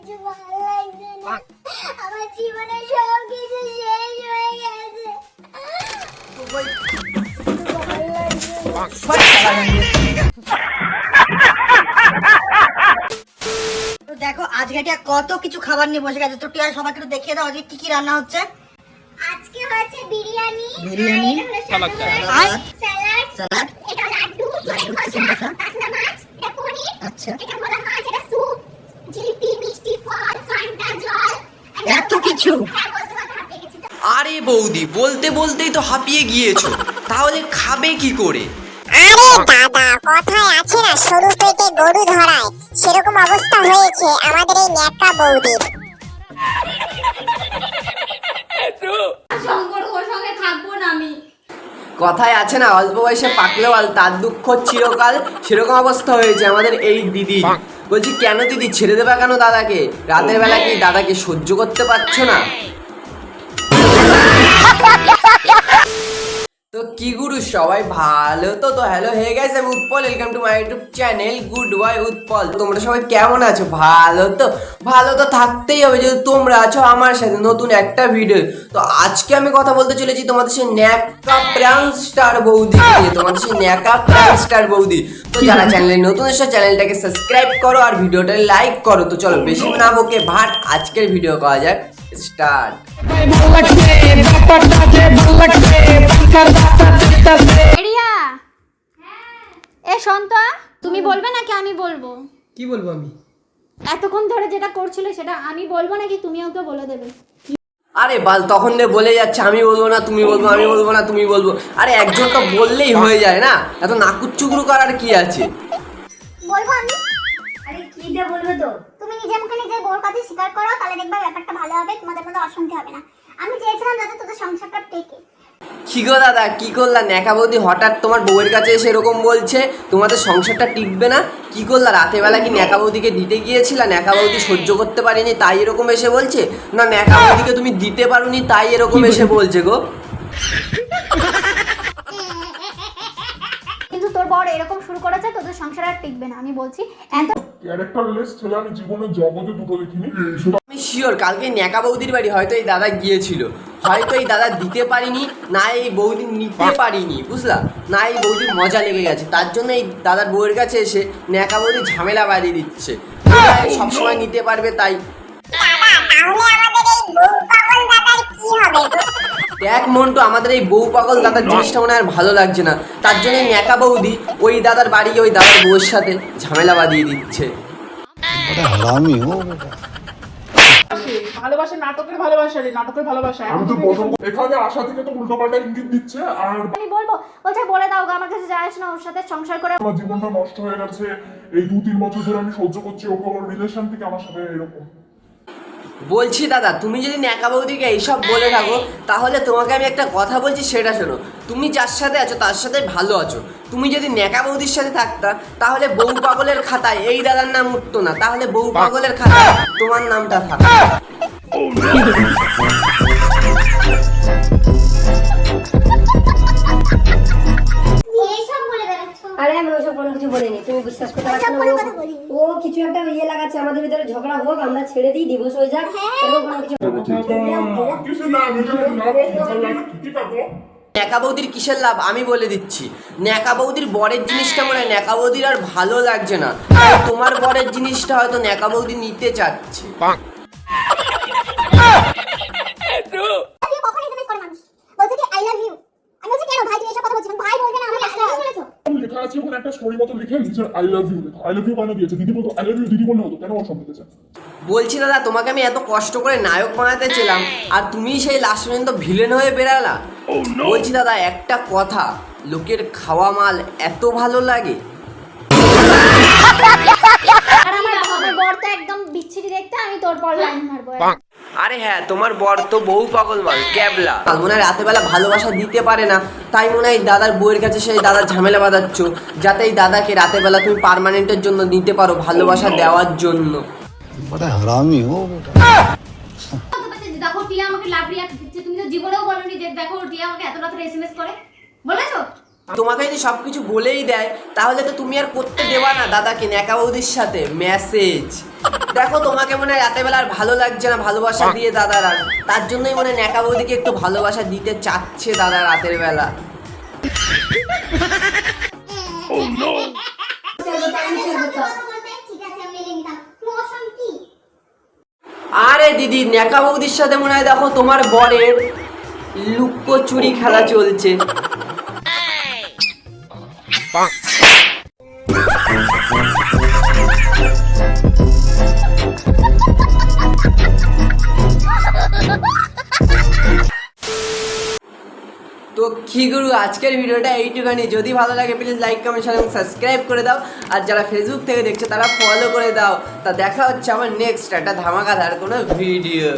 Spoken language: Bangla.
কিছু ভালো লাগছে না, আমার জীবনে সব কিছু শেষ হয়ে গেছে। দেখো আজকে এটা কত কিছু খাবার নিয়ে বসে গেছে, তো টিয়া সবাইকে একটু দেখিয়ে দাও আজকে কি কি রান্না হচ্ছে। আজকে হচ্ছে বিরিয়ানি, স্যালাড, স্যালাড, এটা লাড্ডু, চিকেন কষা, কাতলা মাছ, এটা পনির, আচ্ছা এটা ভোলা মাছ, এটা স্যুপ, জিলিপি, মিষ্টি ফল, ফান্টা জল, এত কিছু। আরে বৌদি, বলতে বলতেই তো হাঁপিয়ে গিয়েছো, তাহলে খাবে কি করে? আরে দাদা, কথায় আছে না সরু পেটে গরু ধরায়, সেরকম অবস্থা হয়েছে আমাদের এই ন্যাকা বৌদির। শঙ্কর ওর সঙ্গে থাকবো না আমি। কথায় আছে না অল্প বয়সে পাকলে বল তার দুঃখ চিরকাল, সেরকম অবস্থা হয়েছে আমাদের এই দিদি। বলছি কেন দিদি ছেড়ে দেবা কেন দাদাকে? রাতের বেলা কি দাদাকে সহ্য করতে পারছো না? তো কি গুরু সবাই ভালো তো? হ্যালো হে গাইস, আমি Utpal, welcome to my YouTube channel good boy Utpal. তোমরা সবাই কেমন আছো? ভালো তো? ভালো তো থাকতেই হবে যেহেতু তোমরা আছো আমার সাথে নতুন একটা ভিডিও। তো আজকে আমি কথা বলতে চলেছি তোমাদের সেই ন্যাকা প্রাণ স্টার বৌদি নিয়ে, তোমাদের সেই ন্যাকা প্রাণ স্টার বৌদি। তো যারা চ্যানেলে নতুন এসে চ্যানেলটাকে সাবস্ক্রাইব করো আর ভিডিওটা লাইক করো। তো চলো বেশি না বকে ভাট আজকের ভিডিও করা যাক স্টার্ট। রিয়া, এ শোন তো, তুমি বলবে নাকি আমি বলবো? কি বলবো আমি? এতক্ষণ ধরে যেটা করছিলে সেটা আমি বলবো নাকি তুমিও তো বলে দেবে? আরে বাল তখন দিয়ে বলে যাচ্ছে আমি বলবো না তুমি বলবো, আমি বলবো না তুমি বলবো। আরে একজন তো বললেই হয়ে যায় না, এত নাকুচুকুরু করার কি আছে? বলবো আমি? আরে কি দিয়ে বলবে তো? তুমি নিজে মুখে নিজের বউর কাছে স্বীকার করো, তাহলে দেখবা ব্যাপারটা ভালো হবে, তোমাদের মধ্যে অশান্তি হবে না। আমি চেয়েছিলাম যাতে তোদের সংসারটা টেকে। কি গো দাদা, কি করলা? ন্যাকা বৌদি হঠাৎ তোমার বউয়ের কাছে এসে এরকম বলছে তোমাদের সংসারটা টিকবে না। কি করলা? রাতের বেলা কি ন্যাকা বৌদিকে দিতে গিয়েছিলা? ন্যাকা বৌদি সহ্য করতে পারিনি তাই এরকম এসে বলছে? না ন্যাকা বৌদিকে তুমি দিতে পারোনি তাই এরকম এসে বলছে গো? কিন্তু তোর বর এরকম শুরু করেছে, তোদের সংসার আর টিকবে না। আমি বলছি এত ক্যারেক্টারলেস ছেলে আমি জীবনে জগতে দুটো দেখিনি। আমি শিওর কালকে ন্যাকা বৌদির বাড়ি হয়তো এই দাদা গিয়েছিল, হয়তো এই দাদা দিতে পারিনি, না এই বৌদি নিতে পারিনি, বুঝলা? না এই বৌদির মজা লেগে গেছে, তার জন্য এই দাদার বউয়ের কাছে এসে ন্যাকা বৌদি ঝামেলা বাড়িয়ে দিচ্ছে। সবসময় নিতে পারবে তাই। দেখ মন্টু, আমাদের এই বউ পাগল দাদার জিনিসটা মনে আর ভালো লাগছে না, তার জন্য এই ন্যাকা বৌদি ওই দাদার বাড়ি গিয়ে ওই দাদার বউয়ের সাথে ঝামেলা বাঁধিয়ে দিচ্ছে। ভালোবাসা নাটকের ভালোবাসা রে, নাটকের ভালোবাসা। আমি তো প্রথম এখানে আসা থেকে তো উল্টো পাল্টা ইঙ্গিত দিচ্ছে আর আমি বলবো, বলছে বলে দাও গো, আমার কাছে যায় আসে না, ওর সাথে সংসার করে। আমার জীবনটা নষ্ট হয়ে গেছে। এই 2-3 বছর ধরে আমি সহ্য করছি ওকে, ওর রিলেশন থেকে আমার সাথে এরকম। বলছি দাদা, তুমি যদি ন্যাকা বৌদিকে এইসব বলে থাকো তাহলে তোমাকে আমি একটা কথা বলছি সেটা শোনো। তুমি যার সাথে আছো তার সাথে ভালো আছো। তুমি যদি ন্যাকা বৌদির সাথে থাকতা তাহলে বউ পাগলের খাতায় এই দাদার নাম উঠতো না, তাহলে বউ পাগলের খাতায় তোমার নামটা থাকতো। এইসব বলে বেড়াচ্ছ? আরে আমি ওইসব কোনো কিছু বলিনি, তুমি বিশ্বাস করতে পারছো ওইসব না? কোনো কথা বলিনি। ও কিছু একটা ইয়ে লাগাচ্ছে, আমাদের ভিতরে ঝগড়া হোক, আমরা ছেড়ে দিই, ডিভোর্স হয়ে যাক, এরকম কোনো কিছু। কিছু না আমি তো না বলছি কি করব। ন্যাকা বৌদির কিসের লাভ আমি বলে দিচ্ছি। ন্যাকা বৌদির বরের জিনিসটা মনে হয় ন্যাকা বৌদির আর ভালো লাগছে না, তাই তোমার বরের জিনিসটা হয়তো ন্যাকা বৌদি নিতে চাচ্ছে। তুই কখন এসএমএস করে মানুষ বলছে কি আই লাভ ইউ? আমি বলছি কেন ভাই, তুমি এসব কথা বলছিস? ভাই বলবে না, আমি আসলে বলেছো। লেখা আছে ওখানে একটা স্টোরি মতো লিখে নিচে আই লাভ ইউ লেখা। আই লাভ ইউ কেন দিয়েছে? দিদি বলতো আই লাভ ইউ, দিদি বললে হতো, কেন ওর সঙ্গে দিতেছে? বলছি দাদা, তোমাকে আমি এত কষ্ট করে নায়ক বানাতে ছিলাম আর তুমি সেই লাস্ট পর্যন্ত ভিলেন হয়ে বেরালা। বলছি দাদা একটা কথা, লোকের খাওয়া মাল এত ভালো লাগে? আর আমার বর তো একদম বিচ্ছিরি দেখতে, আমি তোর পর লাইন মারবো। আরে হ্যাঁ, তোমার বর তো বউ পাগল মাল, ক্যাবলা। মনে হয় রাতে বেলা ভালোবাসা দিতে পারে না, তাই মনে হয় দাদার বউয়ের কাছে সেই দাদার ঝামেলা বাঁধাচ্ছ, যাতে এই দাদাকে রাতে বেলা তুমি পার্মানেন্টের জন্য নিতে পারো, ভালোবাসা দেওয়ার জন্য। দেখো টিয়া আমাকে লাভ রিয়াক্ট দিচ্ছে, তুমি তো জীবনেও বলোনি যে দেখো টিয়া আমাকে এত রাত্রে এসএমএস করে, বলেছো? তোমাকে যদি সবকিছু বলেই দেয় তাহলে তো তুমি আর করতে দেবা না দাদাকে নেকা বৌদির সাথে মেসেজ। দেখো তোমাকে মনে হয় রাতের বেলা আর ভালো লাগছে না ভালোবাসা দিয়ে দাদারা, তার জন্যই মনে হয় নেকা বৌদিকে একটু ভালোবাসা দিতে চাচ্ছে দাদা রাতের বেলা। আরে দিদি নেকা বৌদির সাথে মনে হয় দেখো তোমার বরের লুকোচুরি খেলা চলছে। তো কি গুরু আজকের ভিডিওটা এইটুখানি। যদি ভালো লাগে প্লিজ লাইক কমেন্ট শেয়ার এবং সাবস্ক্রাইব করে দাও। আর যারা ফেসবুক থেকে দেখছো তারা ফলো করে দাও। তা দেখা হচ্ছে আমার নেক্সট একটা ধামাকাদার কোনো ভিডিওয়।